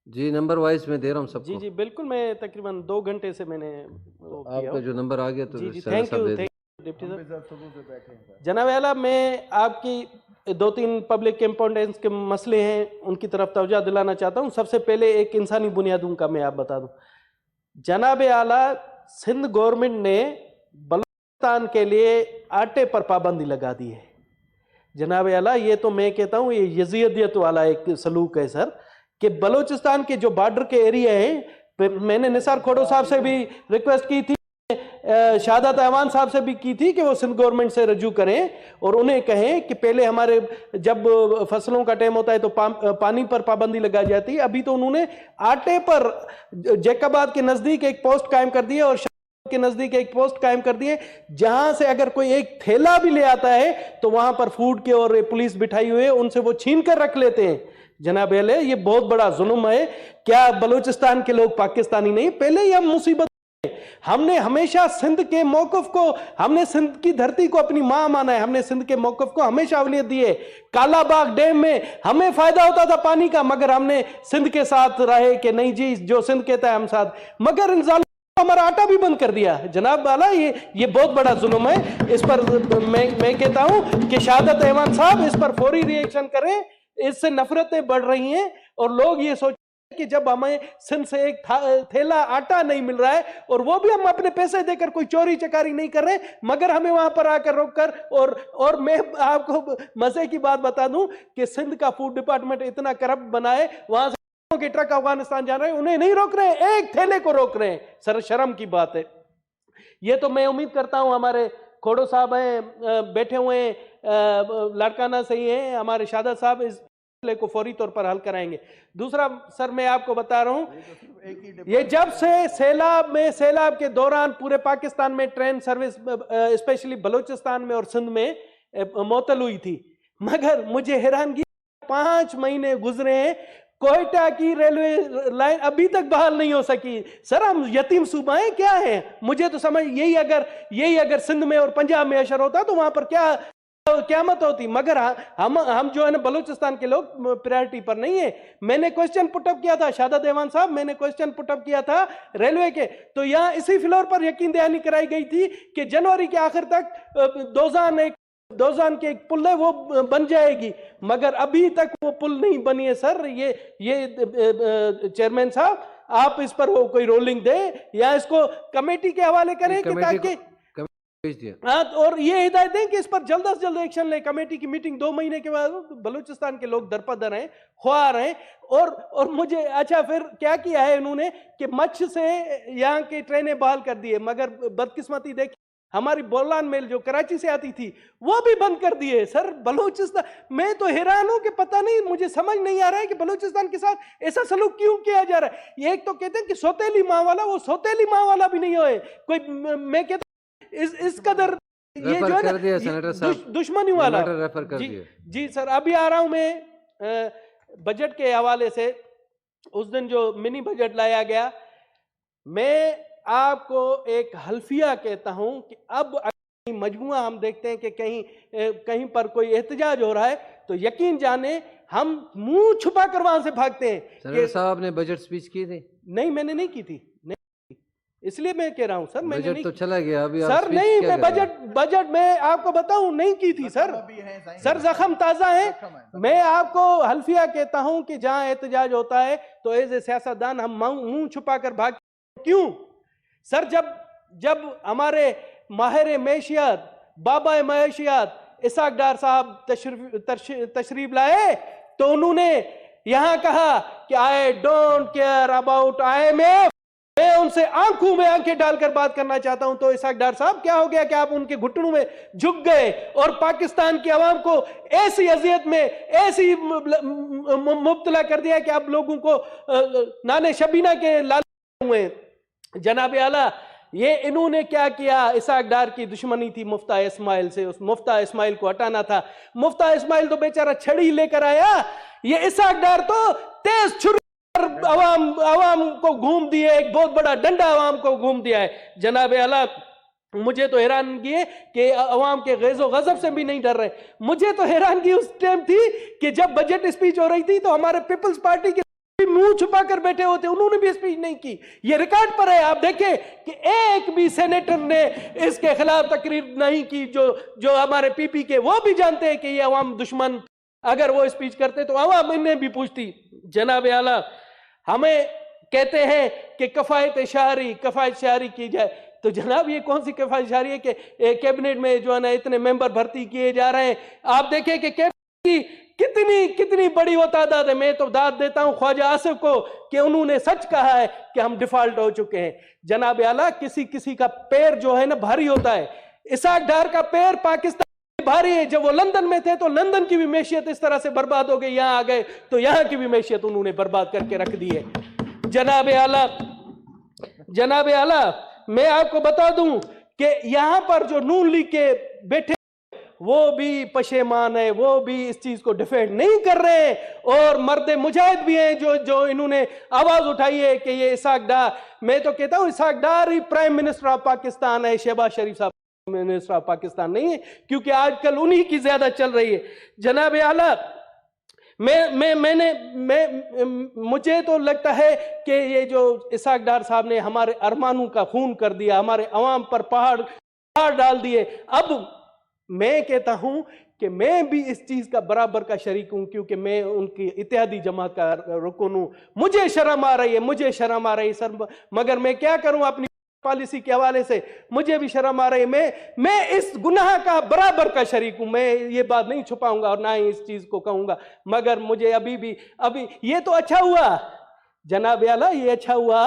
جی number wise میں دے رہا ہوں سب جی کو. جی بالکل، میں تقریباً 2 گھنٹے سے میں نے آپ کا جو نمبر آ گیا تو جی جی تھینک یو ڈپٹی بیٹھے جناب اعلیٰ، میں آپ کی 2-3 پبلک امپورٹنس کے مسئلے ہیں ان کی طرف توجہ دلانا چاہتا ہوں. سب سے پہلے ایک انسانی بنیادوں کا میں آپ بتا دوں. جناب اعلیٰ، سندھ گورنمنٹ نے بلوچستان کے لیے آٹے پر پابندی لگا دی ہے. جناب اعلیٰ، یہ تو میں کہتا ہوں یہ یزیدیت والا ایک سلوک ہے سر، کہ بلوچستان کے جو بارڈر کے ایریا ہیں، میں نے نثار کھوڑو صاحب سے بھی ریکویسٹ کی تھی، شہادت ایوان صاحب سے بھی کی تھی کہ وہ سندھ گورنمنٹ سے رجوع کریں اور انہیں کہیں کہ پہلے ہمارے جب فصلوں کا ٹائم ہوتا ہے تو پانی پر پابندی لگائی جاتی ہے. ابھی تو انہوں نے آٹے پر جیکاباد کے نزدیک ایک پوسٹ قائم کر دی ہے اور کے نزدیک ایک پوسٹ قائم کر دی ہے، جہاں سے اگر کوئی ایک تھیلا بھی لے آتا ہے تو وہاں پر فوڈ کے اور پولیس بٹھائی ہوئے ان سے وہ چھین کر رکھ لیتے ہیں. جناب علیہ، یہ بہت بڑا ظلم ہے. کیا بلوچستان کے لوگ پاکستانی نہیں؟ پہلے ہی ہم مصیبت، ہم نے ہمیشہ سندھ کے موقف کو، ہم نے سندھ کی دھرتی کو اپنی ماں مانا ہے، ہم نے سندھ کے موقف کو ہمیشہ اولویت دی ہے. کالا باغ ڈیم میں ہمیں فائدہ ہوتا تھا پانی کا، مگر ہم نے سندھ کے ساتھ رہے کہ نہیں جی جو سندھ کہتا ہے ہم ساتھ، مگر ان ظالموں ہمارا آٹا بھی بند کر دیا. جناب والا یہ بہت بڑا ظلم ہے. اس پر میں کہتا ہوں کہ شہادت ایوان صاحب اس پر فوری ری ایکشن کریں. اس سے نفرتیں بڑھ رہی ہیں اور لوگ یہ سوچ کہ جب ہمیں سندھ سے ایک تھیلا آٹا نہیں مل رہا ہے اور وہ بھی ہم اپنے پیسے دے کر کوئی چوری چکاری نہیں کر رہے، مگر ہمیں وہاں پر آ کر روک کر اور میں آپ کو مزے کی بات بتا دوں کہ سندھ کا فوڈ ڈپارٹمنٹ اتنا کرپٹ بنا ہے، وہاں سے کے ٹرک افغانستان جا رہے ہیں، انہیں نہیں روک رہے ہیں، ایک تھیلے کو روک رہے ہیں. سر شرم کی بات ہے. یہ تو میں امید کرتا ہوں ہمارے کھوڑو صاحب ہیں بیٹھے ہوئے ہیں، لاڑکانہ سے ہی ہیں، ہمارے شہادت صاحب اس مسئلے کو فوری طور پر حل کرائیں گے. دوسرا سر میں آپ کو بتا رہا ہوں، یہ جب سے سیلاب کے دوران پورے پاکستان میں ٹرین سروس اسپیشلی بلوچستان میں اور سندھ میں معطل ہوئی تھی، مگر مجھے حیرانگی 5 مہینے گزرے ہیں، کوئٹہ کی ریلوے لائن ابھی تک بحال نہیں ہو سکی. سر ہم یتیم صوبہ ہیں کیا ہیں؟ مجھے تو سمجھ یہی اگر سندھ میں اور پنجاب میں اشر ہوتا تو وہاں پر کیا قیامت ہوتی، مگر ہم جو ہے نا بلوچستان کے لوگ پریورٹی پر نہیں ہیں. میں نے کوسچن پٹ اپ کیا تھا شہادت ایوان صاحب، میں نے کوسچن پٹ اپ کیا تھا ریلوے کے، تو یہاں اسی فلور پر یقین دہانی کرائی گئی تھی کہ جنوری کے آخر تک دوزان کے ایک پل ہے وہ بن جائے گی، مگر ابھی تک وہ پل نہیں بنی ہے. سر یہ چیئرمین صاحب آپ اس پر کوئی رولنگ دیں یا اس کو کمیٹی کے حوالے کریں کہ تاکہ اور یہ ہدایت دیں کہ اس پر جلد از جلد ایکشن لیں. کمیٹی کی میٹنگ 2 مہینے کے بعد، بلوچستان کے لوگ درپدر ہیں، خواہ ہیں. اور مجھے اچھا پھر کیا کیا ہے انہوں نے کہ مچھ سے یہاں کی ٹرینیں بحال کر دی ہے، مگر بدقسمتی دیکھ ہماری بولان میل جو کراچی سے آتی تھی وہ بھی بند کر دیے. سر بلوچستان، میں تو حیران ہوں کہ پتہ نہیں، مجھے سمجھ نہیں آ رہا ہے کہ بلوچستان کے ساتھ ایسا سلوک کیوں کیا جا رہا ہے. یہ ایک تو کہتے ہیں کہ سوتیلی ماں والا، وہ سوتیلی ماں والا بھی نہیں ہوئے کوئی. میں کہتا ہوں اس قدر یہ جو ہے نا دشمنی والا. جی سر ابھی آ رہا ہوں میں بجٹ کے حوالے سے. اس دن جو منی بجٹ لایا گیا، میں آپ کو ایک حلفیہ کہتا ہوں کہ اب مجموعہ ہم دیکھتے ہیں کہ کہیں پر کوئی احتجاج ہو رہا ہے تو یقین جانے ہم منہ چھپا کر وہاں سے بھاگتے ہیں. سینیٹر صاحب نے بجٹ سپیچ کی تھی؟ نہیں میں نے نہیں کی تھی، اس لیے میں کہہ رہا ہوں سر میں نے نہیں. تو چلا گیا ابھی سر نہیں، میں بجٹ میں آپ کو بتاؤں نہیں کی تھی سر زخم تازہ ہیں. میں آپ کو حلفیہ کہتا ہوں کہ جہاں احتجاج ہوتا ہے تو ایز اے سیاستدان ہم منہ چھپا کر بھاگتے. کیوں سر؟ جب ہمارے ماہر معیشیات، بابا معیشیات اسحاق ڈار صاحب تشریف لائے تو انہوں نے یہاں کہا کہ I don't care about IMF. میں ان سے آنکھوں میں آنکھیں ڈال کر بات کرنا چاہتا ہوں. تو اسحاق ڈار صاحب کیا ہو گیا کہ آپ ان کے گھٹنوں میں جھک گئے اور پاکستان کی عوام کو ایسی اذیت میں ایسی مبتلا کر دیا کہ اب لوگوں کو نانے شبینہ کے لال ہوئے. جناب اعلیٰ یہ انہوں نے کیا کیا؟ اسحاق ڈار کی دشمنی تھی مفتہ اسماعیل سے، اس مفتہ اسماعیل کو ہٹانا تھا. مفتہ اسماعیل تو بیچارہ چھڑی لے کر آیا، یہ اسحاق ڈار تو تیز چھری عوام کو گھوم دیے، ایک بہت بڑا ڈنڈا عوام کو گھوم دیا ہے. جناب اعلیٰ مجھے تو حیرانگی ہے کہ عوام کے غیظ و غضب سے بھی نہیں ڈر رہے. مجھے تو حیرانگی اس ٹائم تھی کہ جب بجٹ اسپیچ ہو رہی تھی تو ہمارے پیپلز پارٹی کے मुंह छुपा कर बैठे होते, उन्होंने भी स्पीच नहीं की। ये रिकॉर्ड पर है, आप देखें कि एक भी सेनेटर ने इसके खिलाफ तकरीर नहीं की। जो हमारे पीपी के, वो भी जानते हैं कि ये अवाम दुश्मन, अगर वो स्पीच करते तो अवाम इन्हें भी पूछती। जनाब आला, हमें कहते हैं कि कफायत शारी की जाए, तो जनाब ये कौन सी कफायत शारी है कि कैबिनेट में जो है ना इतने मेंबर भर्ती किए जा रहे हैं। आप देखें कि कैबिनेट की कितनी बड़ी वो तादाद है। मैं तो दाद देता हूं ख्वाजा आसिफ को कि उन्होंने सच कहा है कि हम डिफॉल्ट हो चुके हैं। जनाब आला, किसी का पैर जो है ना भारी होता है। इसाक डार का पैर पाकिस्तान भारी है। जब वो लंदन में थे तो लंदन की भी मैशियत इस तरह से बर्बाद हो गई, यहां आ गए तो यहां की भी मैशियत उन्होंने बर्बाद करके रख दी है। जनाब आला, मैं आपको बता दूं कि यहां पर जो नून लीग के बैठे वो भी पशेमान है, वो भी इस चीज को डिफेंड नहीं कर रहे हैं, और मर्द मुजाहिद भी हैं जो इन्होंने आवाज उठाई है कि ये इसाक डार, मैं तो कहता हूं इसाक डार ही प्राइम मिनिस्टर ऑफ पाकिस्तान है, शहबाज शरीफ साहब मिनिस्टर ऑफ पाकिस्तान नहीं है, क्योंकि आजकल उन्हीं की ज्यादा चल रही है। जनाब आला, मुझे तो लगता है कि ये जो इसाक डार साहब ने हमारे अरमानों का खून कर दिया, हमारे अवाम पर पहाड़ डाल दिए। अब मैं कहता हूं कि मैं भी इस चीज का बराबर का शरीक हूं, क्योंकि मैं उनकी इत्तेहादी जमात का रुकन हूं। मुझे शर्म आ रही है सर, मगर मैं क्या करूं, अपनी पॉलिसी के हवाले से मुझे भी शर्म आ रही है। मैं इस गुनाह का बराबर का शरीक हूं, मैं ये बात नहीं छुपाऊंगा और ना ही इस चीज को कहूंगा। मगर मुझे अभी ये तो अच्छा हुआ जनाब आला, ये अच्छा हुआ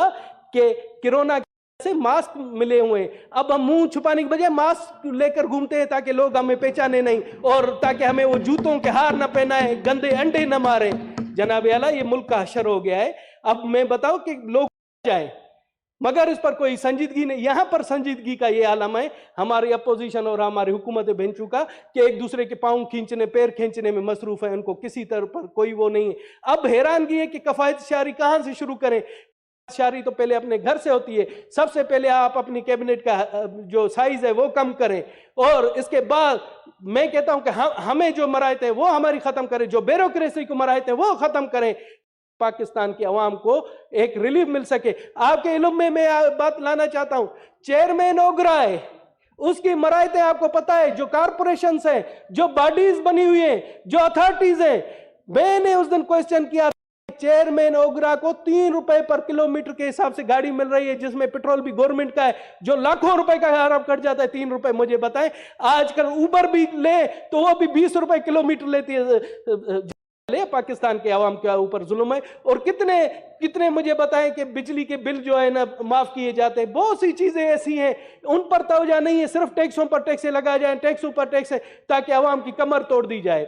कि कोरोना से मास्क मिले हुए, अब हम मुंह छुपाने के बजाय मास्क लेकर घूमते हैं ताकि लोग हमें पहचाने नहीं, और ताकि हमें वो जूतों के हार न पहनाए, गंदे अंडे न मारे। जनाब आला, ये मुल्क का हशर हो गया है। अब मैं बताऊं कि लोग जाए, मगर इस पर कोई संजीदगी नहीं। यहां पर संजीदगी का ये आलम है हमारी अपोजिशन और हमारी हुकूमत बेंचू का कि एक दूसरे के पांव खींचने, पैर खींचने में मसरूफ है, उनको किसी तरह पर कोई वो नहीं है। अब हैरानगी है कि कफायत शारी कहां से शुरू करें। शारी तो पहले अपने घर से होती है। सबसे पहले आप अपनी कैबिनेट का जो साइज है वो कम करें, और इसके बाद मैं कहता हूं कि हमें जो मराहत है वो हमारी खत्म करें, जो ब्यूरोक्रेसी को मराहत है वो खत्म करें, पाकिस्तान की आवाम को एक रिलीफ मिल सके। आपके इल्म में मैं बात लाना चाहता हूं, चेयरमैन ओगरा है, उसकी मराहतें आपको पता है, जो कारपोरेशंस है, जो बॉडीज बनी हुई है, जो अथॉरिटीज है। मैंने उस दिन क्वेश्चन किया, चेयरमैन ओगरा को 3 रुपए पर किलोमीटर के हिसाब से गाड़ी मिल रही है, जिसमें पेट्रोल भी गवर्नमेंट का है, जो लाखों रुपए का हराम कट जाता है। 3 रुपए मुझे बताएं, आजकल उबर भी ले तो वो भी 20 रुपए किलोमीटर लेती है। पाकिस्तान के आवाम के ऊपर जुल्म है। और कितने मुझे बताएं कि बिजली के बिल जो है ना माफ किए जाते हैं। बहुत सी चीजें ऐसी हैं उन पर तवज्जो नहीं है, सिर्फ टैक्सों पर टैक्स लगाए जाए, टैक्सों पर टैक्स, ताकि आवाम की कमर तोड़ दी जाए।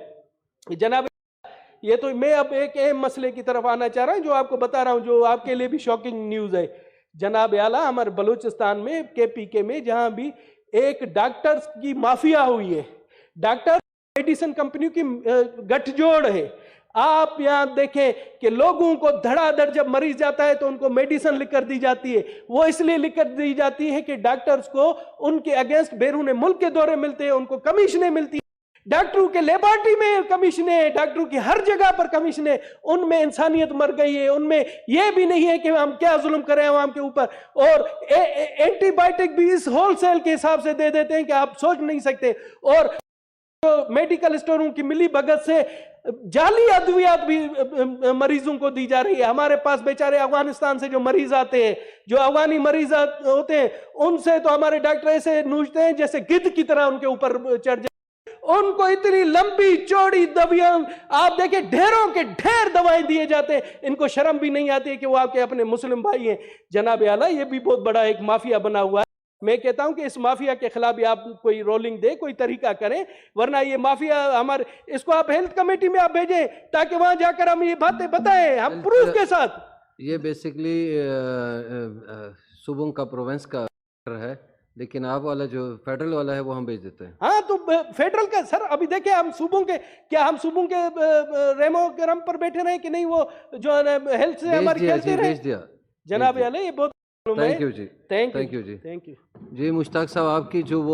जनाब, ये तो मैं अब एक अहम मसले की तरफ आना चाह रहा हूं, जो आपको बता रहा हूं, जो आपके लिए भी शॉकिंग न्यूज है। जनाब आला, हमारे बलूचिस्तान में KPK में जहां भी एक डॉक्टर्स की माफिया हुई है, डॉक्टर मेडिसिन कंपनी की गठजोड़ है। आप यहां देखें कि लोगों को धड़ाधड़ जब मरीज जाता है तो उनको मेडिसिन लिख कर दी जाती है। वो इसलिए लिख कर दी जाती है कि डॉक्टर्स को उनके अगेंस्ट बैरून मुल्क के दौरे मिलते हैं, उनको कमीशनें मिलती है। डॉक्टरों के लेबोरेटरी में कमीशनें, डॉक्टरों की हर जगह पर कमीशनें, उनमें इंसानियत मर गई है। उनमें यह भी नहीं है कि हम क्या जुल्म करें आवाम के ऊपर। और एंटीबायोटिक भी इस होलसेल के हिसाब से दे देते हैं कि आप सोच नहीं सकते। और मेडिकल स्टोरों की मिली भगत से जाली अद्वियात भी मरीजों को दी जा रही है। हमारे पास बेचारे अफगानिस्तान से जो मरीज आते हैं, जो अफगानी मरीज होते हैं, उनसे तो हमारे डॉक्टर ऐसे नूचते हैं जैसे गिद्ध की तरह उनके ऊपर चढ़ जाए। उनको इतनी लंबी चौड़ी दवाइयां, आप देखिए ढेरों के ढेर दवाएं दिए जाते हैं। इनको शर्म भी नहीं आती कि वो आपके अपने मुस्लिम भाई हैं। जनाब आला, ये भी बहुत बड़ा एक माफिया बना हुआ है। मैं कहता हूं कि इस माफिया के खिलाफ भी आप कोई रोलिंग दे, कोई तरीका करें, वरना ये माफिया हमारे, इसको आप हेल्थ कमेटी में आप भेजें ताकि वहां जाकर हम ये बातें बताएं, हम प्रूफ के साथ। ये बेसिकली सूबों का प्रोविंस का है, लेकिन आप वाला जो फेडरल वाला है वो हम भेज देते हैं। हाँ, तो फेडरल का सर, अभी देखिए हम सूबों के, क्या हम सूबों के रेमो क्रम पर बैठे रहे कि नहीं, वो जो हेल्थ से हमारी खेलते रहे। भेज दिया जनाब आला, ये बहुत थैंक यू जी, थैंक यू जी, थैंक यू जी। मुश्ताक साहब, आपकी जो वो